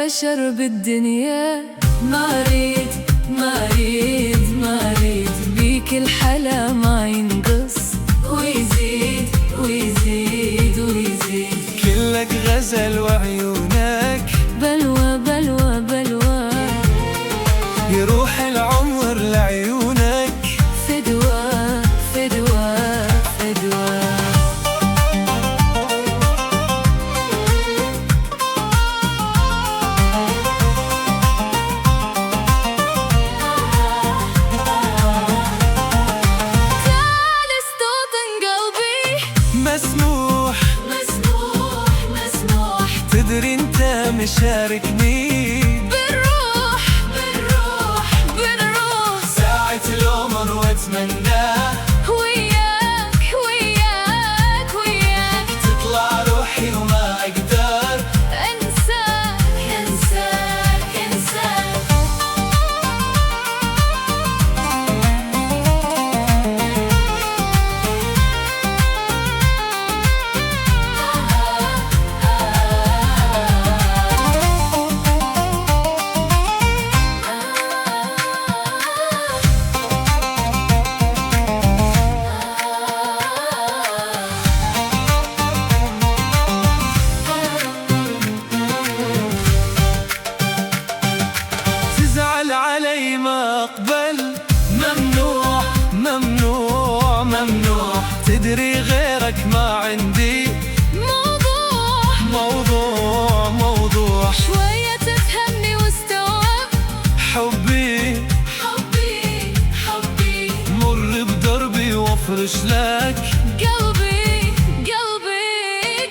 بشر بالدنيا. ما أريد ما أريد ما أريد بيك الحلا ما ينقص، ويزيد ويزيد ويزيد. كلك غزل وعيونك بلوى بلوى بلوى، يروح العمر لعيونك. فدوى فدوى فدوى. مسموح مسموح مسموح، تدري انت مشاركني بالروح بالروح بالروح. ساعة العمر واتمناه وياك وياك وياك، تطلع روحي وما اقدر انساك انساك انساك. علي ما أقبل، ممنوع ممنوع ممنوع. تدري غيرك ما عندي موضوع موضوع موضوع. شوية تفهمني واستوعب حبي حبي حبي، مر بدربي وافرش لك قلبي قلبي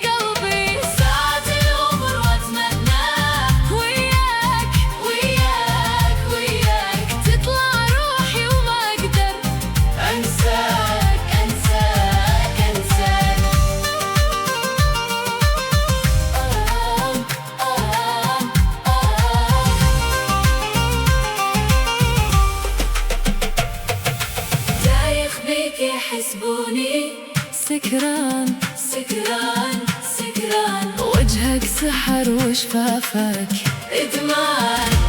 قلبي. ساعة العمر واتمناه وياك وياك وياك، تطلع روحي وما اقدر انساك انساك انساك. دايخ بيك يحسبوني سكران سكران سكران، وجهك سحر وشفافك إدمان.